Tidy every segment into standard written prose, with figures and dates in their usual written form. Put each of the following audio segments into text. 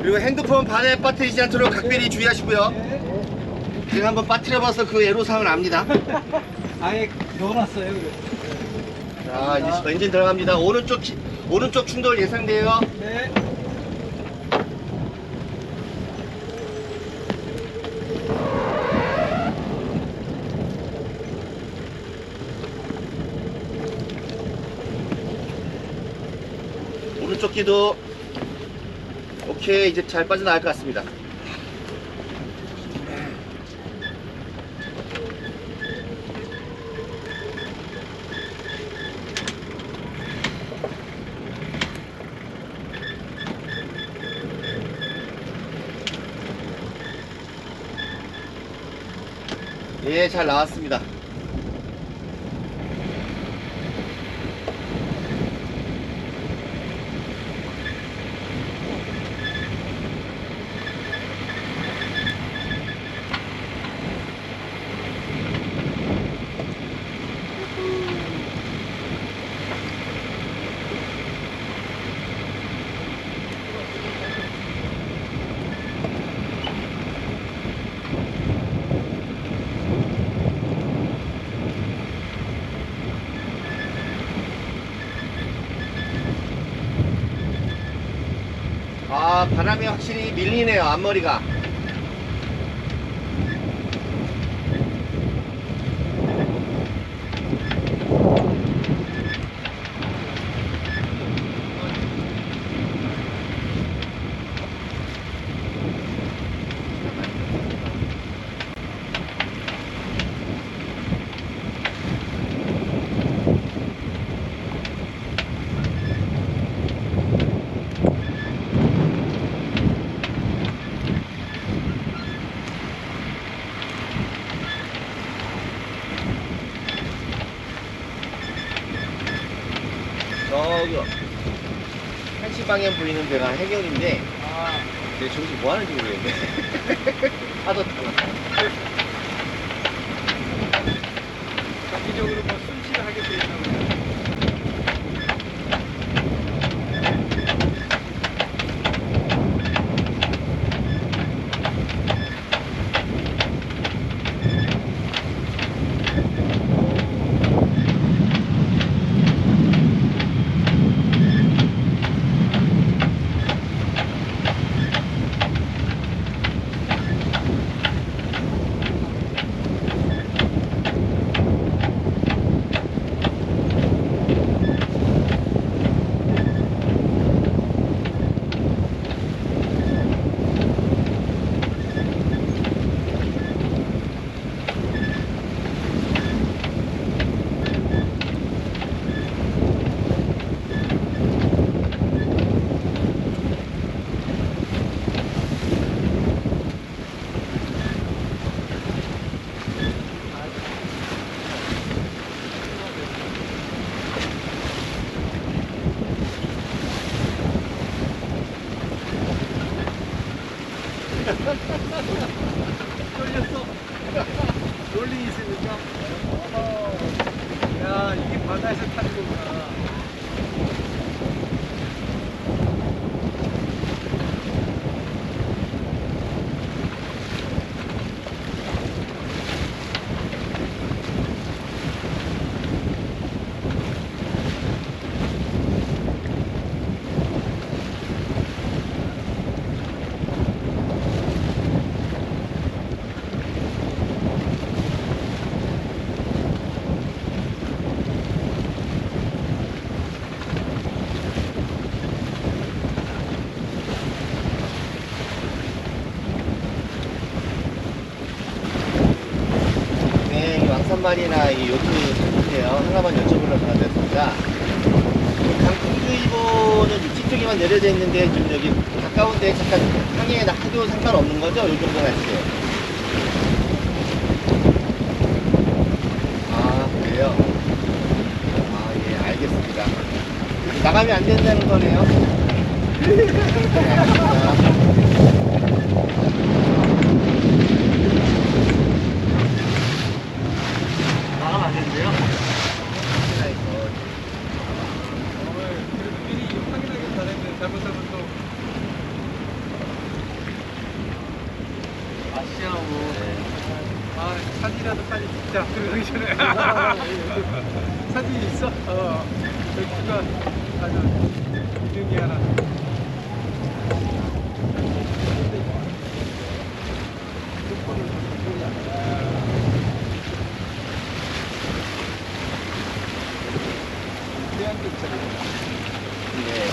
그리고 핸드폰 바다에 빠뜨리지 않도록 각별히 주의하시고요. 제가 한번 빠뜨려봐서 그 애로사항을 압니다. 아예 넣어놨어요. 그래서. 자, 이제 엔진 들어갑니다. 오른쪽 충돌 예상돼요. 네. 오른쪽 기도. 오케이, 이제 잘 빠져나갈 것 같습니다. 예, 잘 나왔습니다. 아, 바람이 확실히 밀리네요, 앞머리가. 저기 한시 방향 보이는 데가 해경인데 네, 저기서 뭐 하는지 모르겠네. 파도 타고. 정기적으로 뭐 순치를 하게 돼 있나 보다. 쫄렸어. 롤링이 있으니까. 야, 이게 바다에서 타는 거구나. 네, 이 왕산말이나 이 요트 상태요. 하나만 여쭤보려고 하겠습니다. 강풍주의보는 육지 쪽에만 내려져 있는데 좀 여기 가까운데 잠깐 항해에 놔도 상관없는 거죠? 요 정도 할 때. 아, 그래요? 아, 예, 알겠습니다. 나가면 안 된다는 거네요. 네, 알겠습니다. 나가면 안 되는데요? 확인하고. 그래도 미리 확인하기 잘했는데 잘못하면 또 시하고. 네. 아, 사진이라도 빨리 찍자. 들어가기 전에. 사진 있어? 여기가 아주 이름이 하나. 네.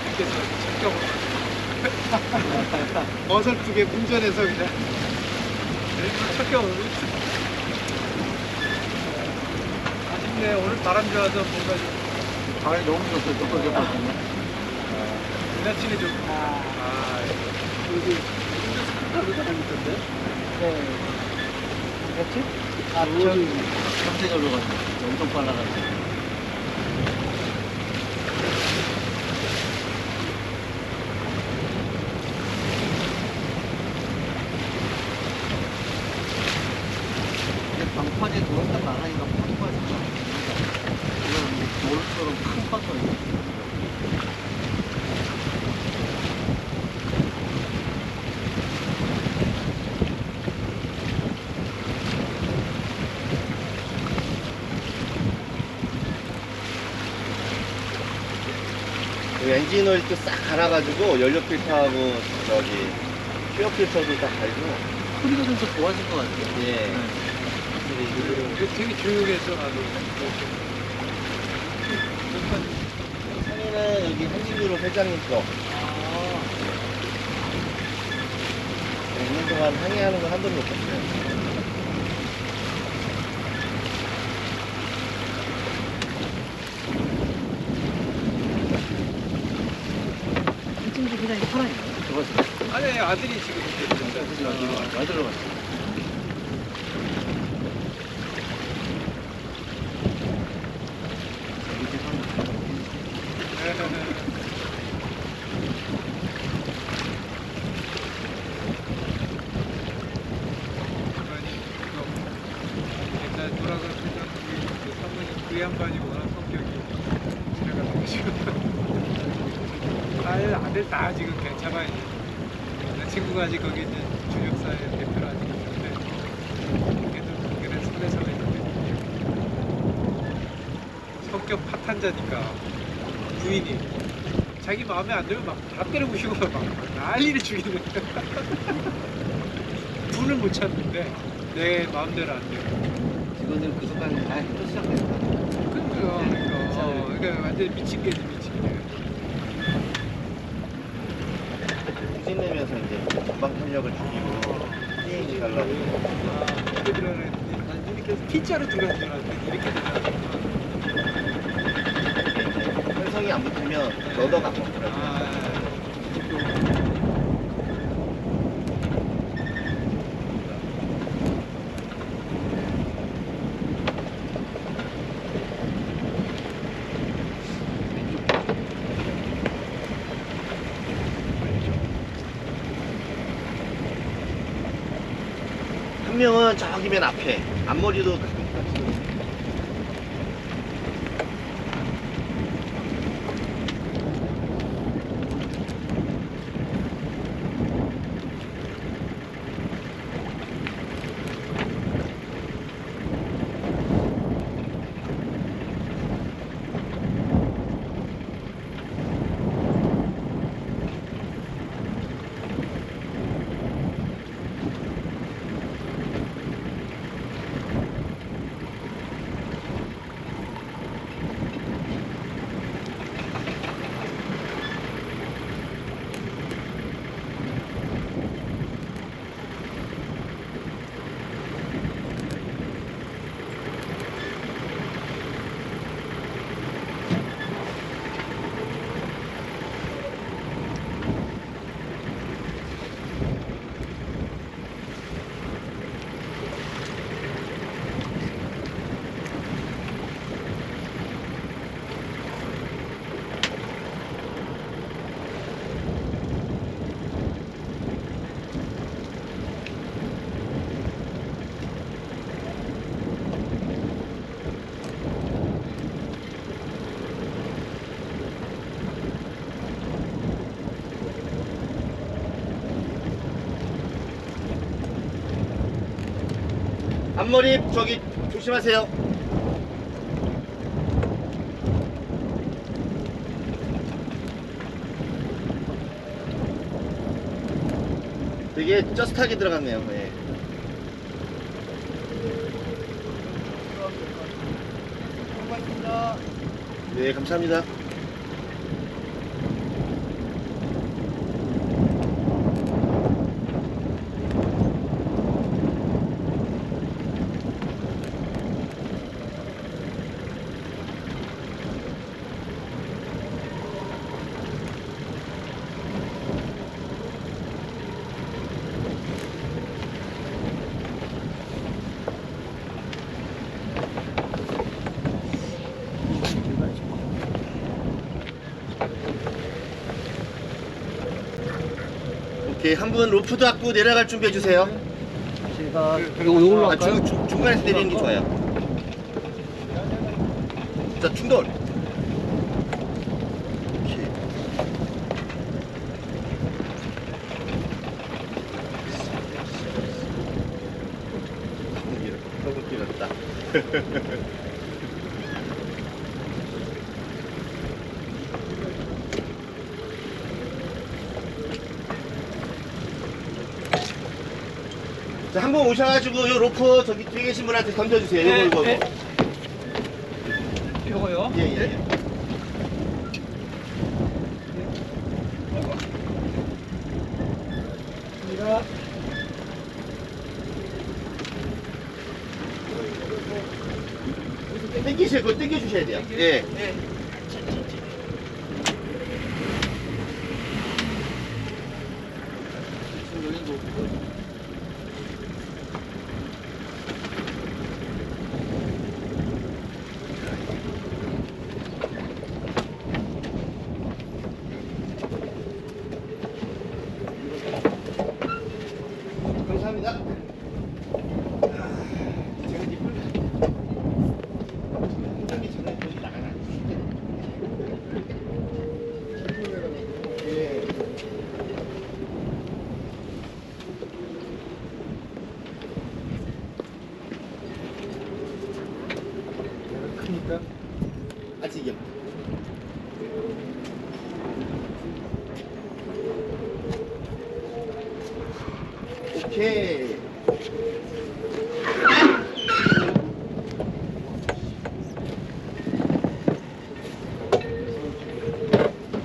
이렇게 잠깐만. 어설프게 운전해서 그냥. 잠깐만. 아쉽네. 오늘 바람 좋아서 뭔가 좀 바람이 너무 좋았어요. 덮어졌거든요. 지나치게 좀. 여기 운전 스쿠터도 다니던데 네. 그렇지? 아, 저기 경제적으로 가는 엄청 빨라가지고. 근데 방파제 돌았다 나가니까 팍 빠진다. 이건 돌처럼 큰 빠져요. 그 엔진 오일도 싹 갈아가지고 연료 필터하고 저기 퓨어 필터도 딱 갈고. 소리가 좀 더 좋아진 것 같아요. 예. 네. 이거 되게 조용해서 나도. 상인은 여기 한진그룹 회장님 거. 있는 동안 항해하는 건 한 번도 없었어요. 한진주 회장이 살아있나요? 들어갔어요. 아니, 아들이 지금 많이 들어갔어요. 이렇게 옛날 돌아가는 사모님 그 양반이 워낙 성격이 지나가지고 아들 다 지금 괜찮아요. 내 친구가 아직 거기 이제 주력사의 대표로 아직 있는데 걔도 걔는 설레설레 있는데 성격 파탄자니까 부인이 자기 마음에 안 들면 막 다 때려부시고 막 난리를 죽이는 분을 못 찾는데 내 마음대로 안 돼. 직원들 그 순간에 다 힘도 시작했다. 그러니까 완전 미친 개지 미친 개. 부진내면서 이제 전방 탄력을 죽이고 PH 가려고. 이렇게 들어가는데 난 이렇게 해서 T자로 들어가는 줄 알았는데 이렇게 들어가는 편성이 안 붙으면 러더가 안 먹더라고요. 한 명은 저기 맨 앞에 앞머리도 가끔 같이. 앞머리 저기 조심하세요. 되게 쩌슷하게 들어갔네요. 네. 고맙습니다. 네, 감사합니다. 오케이, 한 분 로프 잡고 내려갈 준비해 주세요. 제가 요걸로 할까요? 중간에서 내리는 게 좋아요. 자, 충돌. 오케이. 너무 길었다. 자, 한 번 오셔가지고 요 로프 저기 뒤에 계신 분한테 던져주세요. 요거. 요거요? 예. 땡기세요. 그거 땡겨주셔야 돼요. 예. 감사합니다. 제가 이제 굉장히 전에 거기 나가나? 예. 크니까. 아직이요. 오케이.